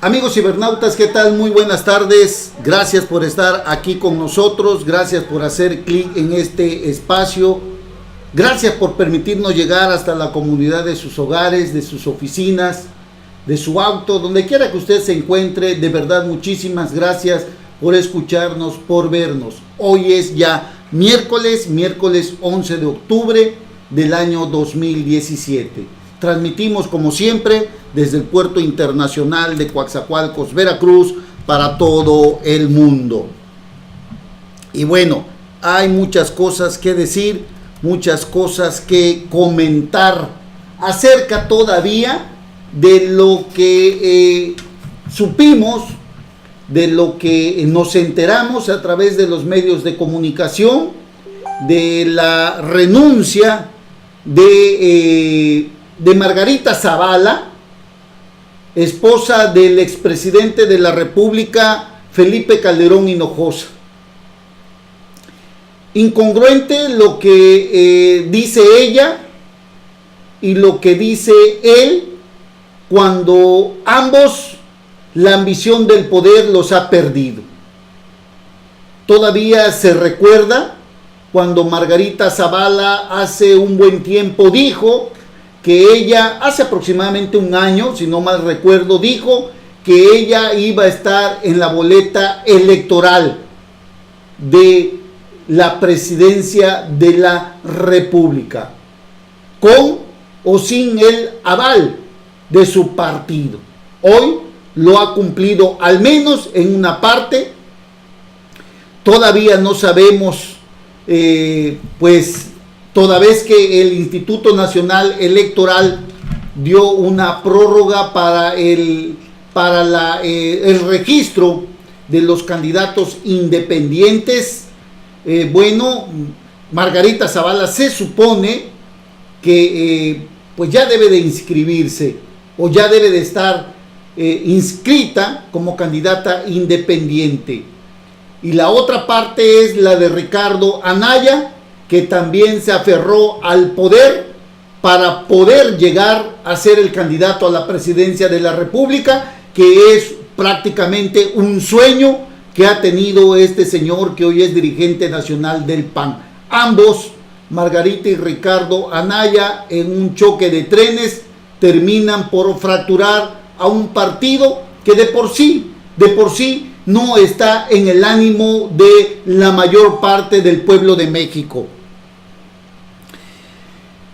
Amigos cibernautas, ¿qué tal? Muy buenas tardes. Gracias por estar aquí con nosotros. Gracias por hacer clic en este espacio. Gracias por permitirnos llegar hasta la comunidad de sus hogares, de sus oficinas, de su auto, donde quiera que usted se encuentre. De verdad, muchísimas gracias por escucharnos, por vernos. Hoy es ya miércoles 11 de octubre del año 2017. Transmitimos como siempre desde el puerto internacional de Coatzacoalcos, Veracruz, para todo el mundo. Y bueno, hay muchas cosas que decir, muchas cosas que comentar acerca todavía de lo que supimos, de lo que nos enteramos a través de los medios de comunicación, de la renuncia de Margarita Zavala, esposa del expresidente de la República, Felipe Calderón Hinojosa. Incongruente lo que dice ella y lo que dice él, cuando ambos la ambición del poder los ha perdido. Todavía se recuerda cuando Margarita Zavala hace un buen tiempo dijo que ella, hace aproximadamente un año, si no mal recuerdo, dijo que ella iba a estar en la boleta electoral de la presidencia de la República, con o sin el aval de su partido. Hoy lo ha cumplido, al menos en una parte. Todavía no sabemos, toda vez que el Instituto Nacional Electoral dio una prórroga para el registro de los candidatos independientes. Margarita Zavala se supone que pues ya debe de inscribirse o ya debe de estar inscrita como candidata independiente. Y la otra parte es la de Ricardo Anaya, que también se aferró al poder para poder llegar a ser el candidato a la presidencia de la República, que es prácticamente un sueño que ha tenido este señor que hoy es dirigente nacional del PAN. Ambos, Margarita y Ricardo Anaya, en un choque de trenes, terminan por fracturar a un partido que de por sí no está en el ánimo de la mayor parte del pueblo de México.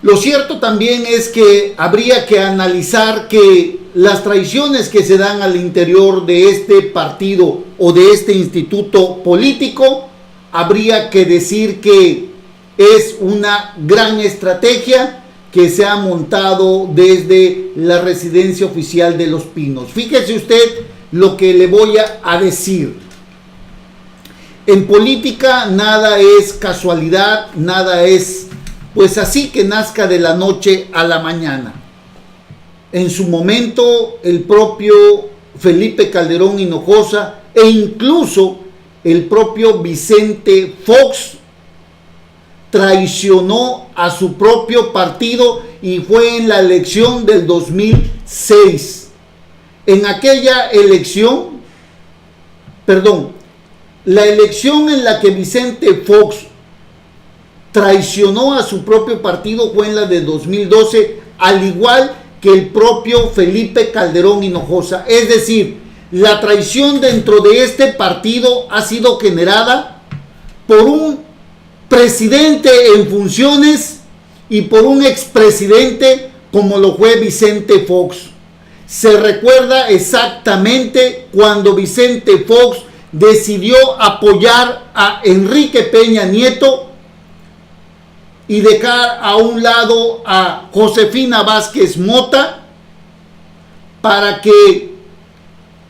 Lo cierto también es que habría que analizar que las traiciones que se dan al interior de este partido o de este instituto político, habría que decir que es una gran estrategia que se ha montado desde la residencia oficial de Los Pinos. Fíjese usted lo que le voy a decir. En política nada es casualidad, nada es pues así que nazca de la noche a la mañana. En su momento el propio Felipe Calderón Hinojosa e incluso el propio Vicente Fox traicionó a su propio partido, y fue en la elección del 2006. En aquella elección, la elección en la que Vicente Fox traicionó a su propio partido fue en la de 2012, al igual que el propio Felipe Calderón Hinojosa. Es decir, la traición dentro de este partido ha sido generada por un presidente en funciones y por un expresidente como lo fue Vicente Fox. Se recuerda exactamente cuando Vicente Fox decidió apoyar a Enrique Peña Nieto y dejar a un lado a Josefina Vázquez Mota para que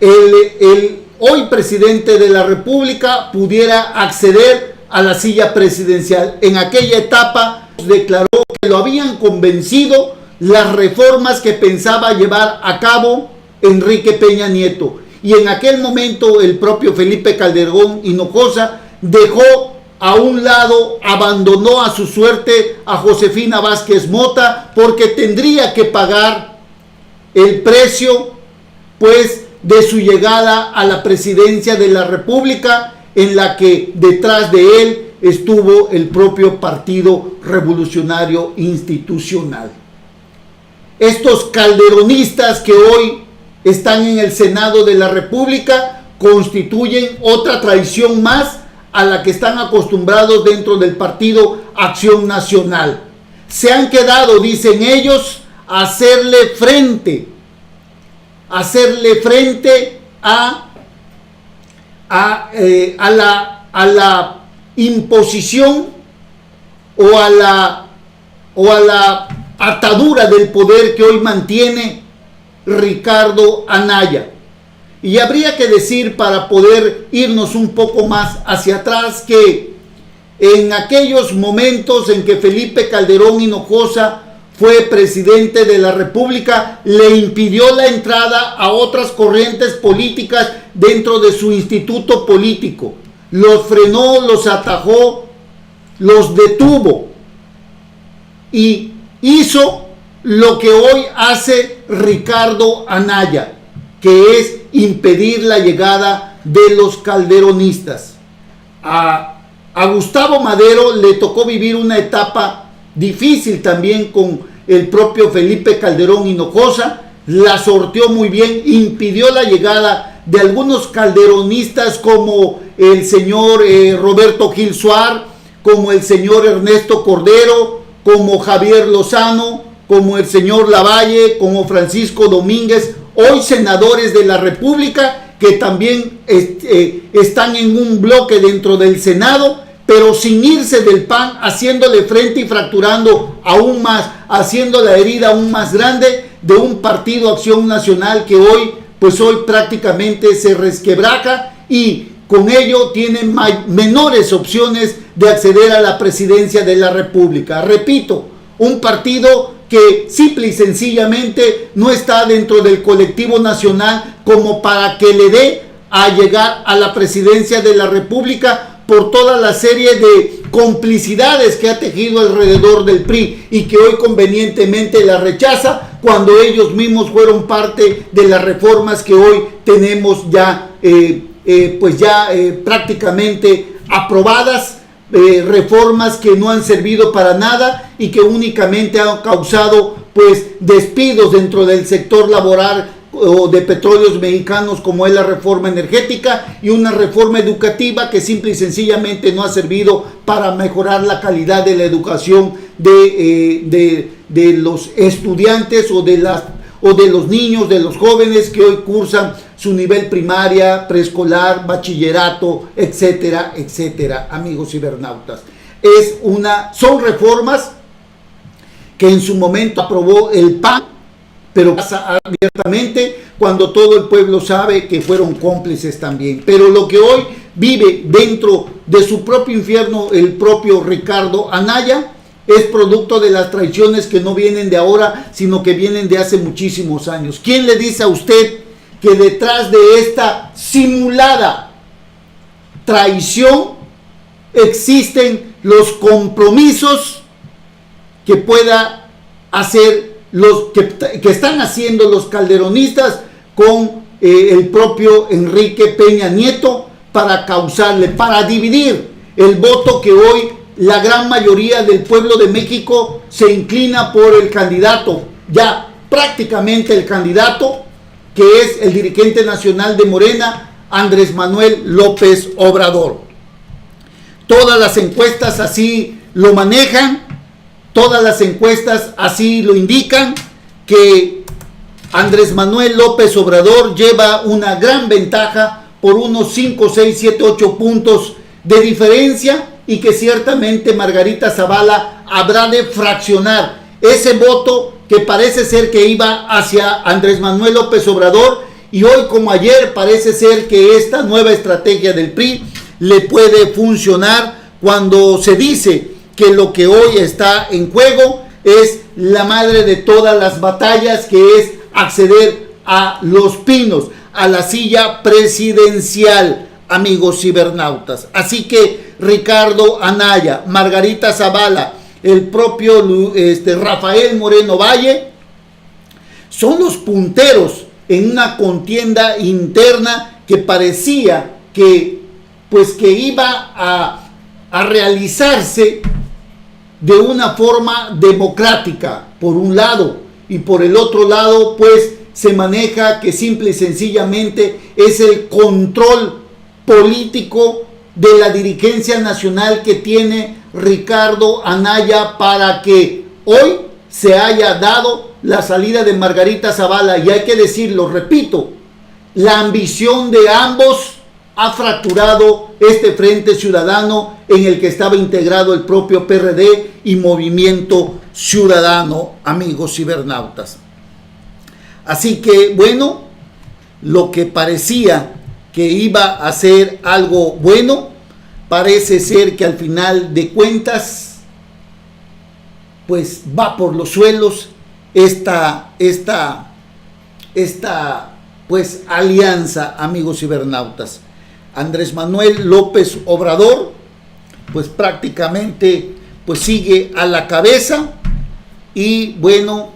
el hoy presidente de la República pudiera acceder a la silla presidencial. En aquella etapa declaró que lo habían convencido las reformas que pensaba llevar a cabo Enrique Peña Nieto, y en aquel momento el propio Felipe Calderón Hinojosa dejó a un lado, abandonó a su suerte a Josefina Vázquez Mota, porque tendría que pagar el precio pues de su llegada a la presidencia de la República, en la que detrás de él estuvo el propio Partido Revolucionario Institucional. Estos calderonistas que hoy están en el Senado de la República constituyen otra traición más a la que están acostumbrados dentro del Partido Acción Nacional. Se han quedado, dicen ellos, a hacerle frente a la imposición o a la atadura del poder que hoy mantiene Ricardo Anaya. Y habría que decir, para poder irnos un poco más hacia atrás, que en aquellos momentos en que Felipe Calderón Hinojosa fue presidente de la República, le impidió la entrada a otras corrientes políticas dentro de su instituto político. Los frenó, los atajó, los detuvo y hizo lo que hoy hace Ricardo Anaya, que es impedir la llegada de los calderonistas. A Gustavo Madero le tocó vivir una etapa difícil también con el propio Felipe Calderón Hinojosa, la sorteó muy bien, impidió la llegada de algunos calderonistas como el señor Roberto Gil Suar, como el señor Ernesto Cordero, como Javier Lozano, como el señor Lavalle, como Francisco Domínguez, hoy senadores de la República, que también están en un bloque dentro del Senado, pero sin irse del PAN, haciéndole frente y fracturando aún más, haciendo la herida aún más grande de un Partido Acción Nacional que hoy prácticamente se resquebraja y con ello tiene menores opciones de acceder a la presidencia de la República. Repito, un partido que simple y sencillamente no está dentro del colectivo nacional como para que le dé a llegar a la presidencia de la República, por toda la serie de complicidades que ha tejido alrededor del PRI y que hoy convenientemente la rechaza, cuando ellos mismos fueron parte de las reformas que hoy tenemos ya prácticamente aprobadas, reformas que no han servido para nada y que únicamente han causado despidos dentro del sector laboral o de Petróleos Mexicanos, como es la reforma energética, y una reforma educativa que simple y sencillamente no ha servido para mejorar la calidad de la educación de los estudiantes o de los niños, de los jóvenes que hoy cursan su nivel primaria, preescolar, bachillerato, etcétera, etcétera, amigos cibernautas. Son reformas que en su momento aprobó el PAN, pero pasa abiertamente cuando todo el pueblo sabe que fueron cómplices también. Pero lo que hoy vive dentro de su propio infierno el propio Ricardo Anaya es producto de las traiciones que no vienen de ahora, sino que vienen de hace muchísimos años. ¿Quién le dice a usted que detrás de esta simulada traición existen los compromisos que pueda hacer que están haciendo los calderonistas con el propio Enrique Peña Nieto para dividir el voto que hoy la gran mayoría del pueblo de México se inclina por el candidato, ya prácticamente el candidato que es el dirigente nacional de Morena, Andrés Manuel López Obrador. Todas las encuestas así lo manejan. Todas las encuestas así lo indican, que Andrés Manuel López Obrador lleva una gran ventaja por unos 5, 6, 7, 8 puntos de diferencia y que ciertamente Margarita Zavala habrá de fraccionar ese voto que parece ser que iba hacia Andrés Manuel López Obrador, y hoy como ayer parece ser que esta nueva estrategia del PRI le puede funcionar cuando se dice que lo que hoy está en juego es la madre de todas las batallas, que es acceder a Los Pinos, a la silla presidencial, amigos cibernautas. Así que Ricardo Anaya, Margarita Zavala, el propio Rafael Moreno Valle son los punteros en una contienda interna que parecía que iba a realizarse de una forma democrática, por un lado, y por el otro lado, pues se maneja que simple y sencillamente es el control político de la dirigencia nacional que tiene Ricardo Anaya para que hoy se haya dado la salida de Margarita Zavala. Y hay que decirlo, repito, la ambición de ambos ha fracturado este Frente Ciudadano en el que estaba integrado el propio PRD y Movimiento Ciudadano, amigos cibernautas. Así que, bueno, lo que parecía que iba a ser algo bueno, parece ser que al final de cuentas, pues va por los suelos esta pues alianza, amigos cibernautas. Andrés Manuel López Obrador, pues prácticamente pues sigue a la cabeza y bueno,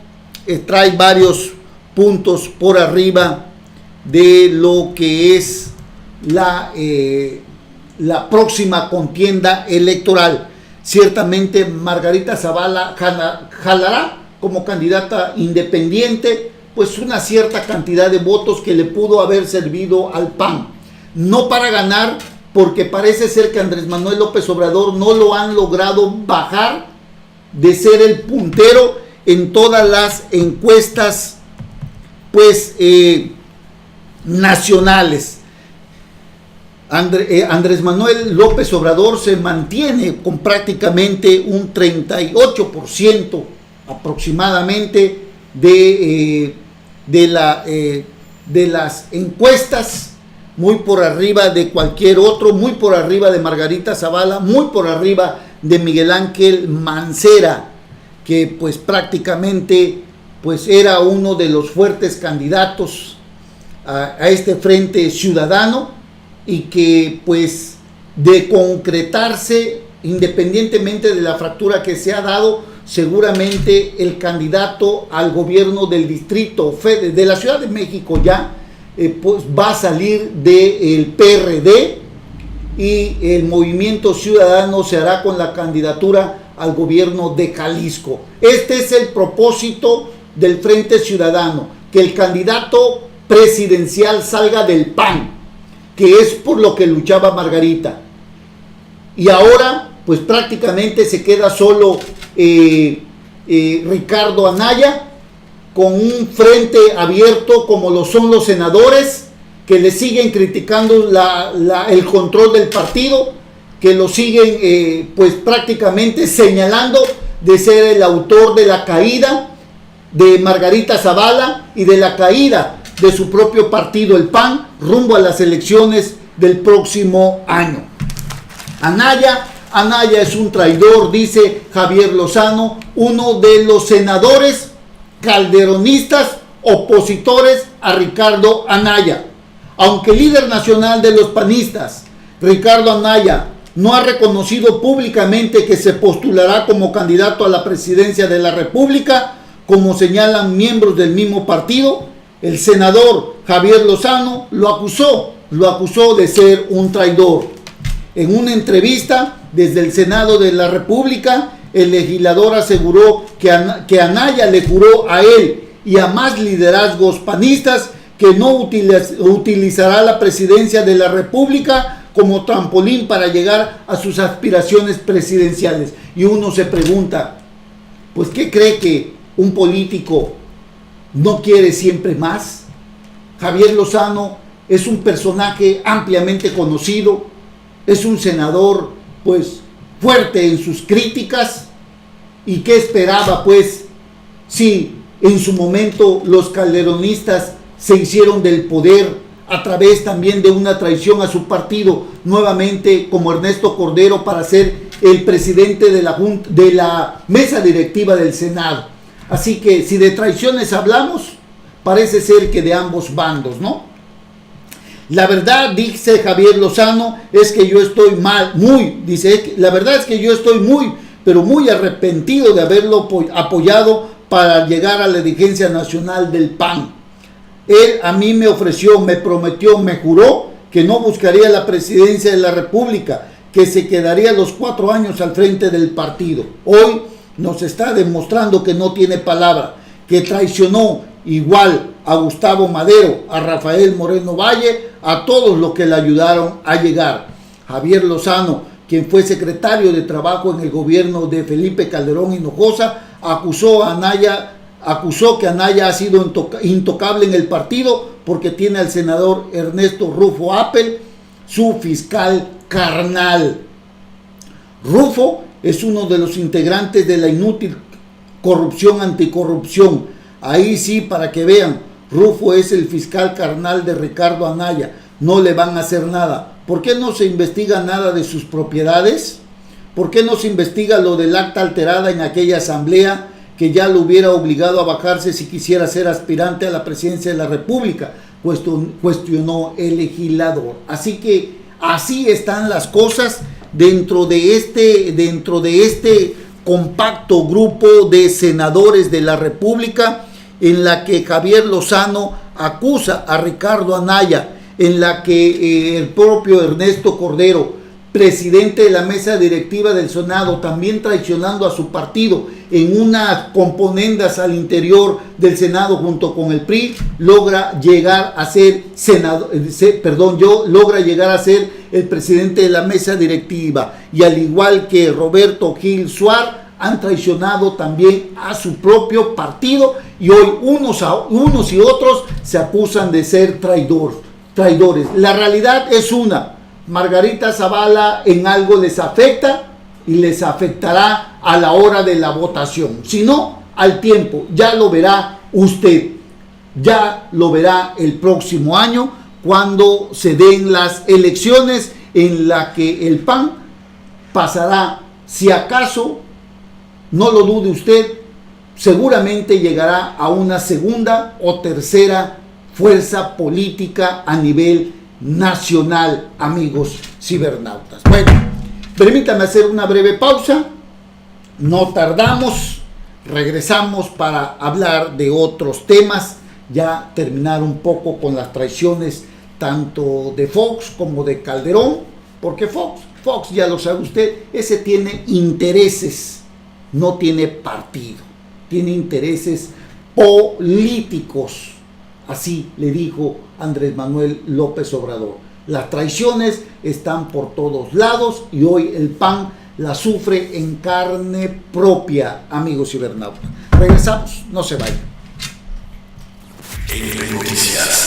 trae varios puntos por arriba de lo que es la próxima contienda electoral. Ciertamente Margarita Zavala jalará como candidata independiente pues una cierta cantidad de votos que le pudo haber servido al PAN. No para ganar, porque parece ser que Andrés Manuel López Obrador no lo han logrado bajar de ser el puntero en todas las encuestas pues nacionales. Andrés Manuel López Obrador se mantiene con prácticamente un 38% aproximadamente de las encuestas, muy por arriba de cualquier otro, muy por arriba de Margarita Zavala, muy por arriba de Miguel Ángel Mancera, que pues prácticamente pues era uno de los fuertes candidatos a este Frente Ciudadano, y que pues de concretarse, independientemente de la fractura que se ha dado, seguramente el candidato al gobierno del distrito de la Ciudad de México ya pues va a salir del PRD y el Movimiento Ciudadano se hará con la candidatura al gobierno de Jalisco. Este es el propósito del Frente Ciudadano, que el candidato presidencial salga del PAN, que es por lo que luchaba Margarita. Y ahora pues prácticamente se queda solo Ricardo Anaya, con un frente abierto como lo son los senadores, que le siguen criticando el control del partido, que lo siguen pues prácticamente señalando de ser el autor de la caída de Margarita Zavala y de la caída de su propio partido, el PAN, rumbo a las elecciones del próximo año. Anaya es un traidor, dice Javier Lozano, uno de los senadores calderonistas opositores a Ricardo Anaya. Aunque el líder nacional de los panistas, Ricardo Anaya, no ha reconocido públicamente que se postulará como candidato a la presidencia de la República, como señalan miembros del mismo partido, el senador Javier Lozano lo acusó de ser un traidor. En una entrevista desde el Senado de la República, el legislador aseguró que Anaya le juró a él y a más liderazgos panistas que no utilizará la presidencia de la República como trampolín para llegar a sus aspiraciones presidenciales. Y uno se pregunta, pues ¿qué cree que un político no quiere siempre más? Javier Lozano es un personaje ampliamente conocido, es un senador pues fuerte en sus críticas. ¿Y qué esperaba pues si en su momento los calderonistas se hicieron del poder a través también de una traición a su partido, nuevamente como Ernesto Cordero, para ser el presidente de la mesa directiva del Senado? Así que si de traiciones hablamos, parece ser que de ambos bandos, ¿no? La verdad, dice Javier Lozano, es que yo estoy la verdad es que yo estoy muy arrepentido de haberlo apoyado para llegar a la dirigencia nacional del PAN. Él a mí me ofreció, me prometió, me juró que no buscaría la presidencia de la República, que se quedaría los 4 años al frente del partido. Hoy nos está demostrando que no tiene palabra, que traicionó igual a Gustavo Madero, a Rafael Moreno Valle, a todos los que le ayudaron a llegar. Javier Lozano, quien fue secretario de Trabajo en el gobierno de Felipe Calderón Hinojosa, acusó que Anaya ha sido intocable en el partido porque tiene al senador Ernesto Rufo Appel, su fiscal carnal. Rufo es uno de los integrantes de la inútil corrupción anticorrupción. Ahí sí, para que vean, Rufo es el fiscal carnal de Ricardo Anaya. No le van a hacer nada. ¿Por qué no se investiga nada de sus propiedades? ¿Por qué no se investiga lo del acta alterada en aquella asamblea que ya lo hubiera obligado a bajarse si quisiera ser aspirante a la presidencia de la República? Cuestionó el legislador. Así que así están las cosas dentro de este compacto grupo de senadores de la República, en la que Javier Lozano acusa a Ricardo Anaya, en la que el propio Ernesto Cordero, presidente de la mesa directiva del Senado, también traicionando a su partido en unas componendas al interior del Senado junto con el PRI, logra llegar a ser el presidente de la mesa directiva, y al igual que Roberto Gil Suar, han traicionado también a su propio partido, y hoy unos y otros se acusan de ser traidores. La realidad es una: Margarita Zavala en algo les afecta y les afectará a la hora de la votación. Si no, al tiempo, ya lo verá usted, ya lo verá el próximo año cuando se den las elecciones, en la que el PAN pasará, si acaso, no lo dude usted, seguramente llegará a una segunda o tercera fuerza política a nivel nacional, amigos cibernautas. Bueno, permítame hacer una breve pausa, no tardamos, regresamos para hablar de otros temas, ya terminar un poco con las traiciones tanto de Fox como de Calderón, porque Fox, ya lo sabe usted, ese tiene intereses, no tiene partido, tiene intereses políticos. Así le dijo Andrés Manuel López Obrador. Las traiciones están por todos lados y hoy el PAN la sufre en carne propia, amigos cibernautas. Regresamos, no se vayan. En Noticias.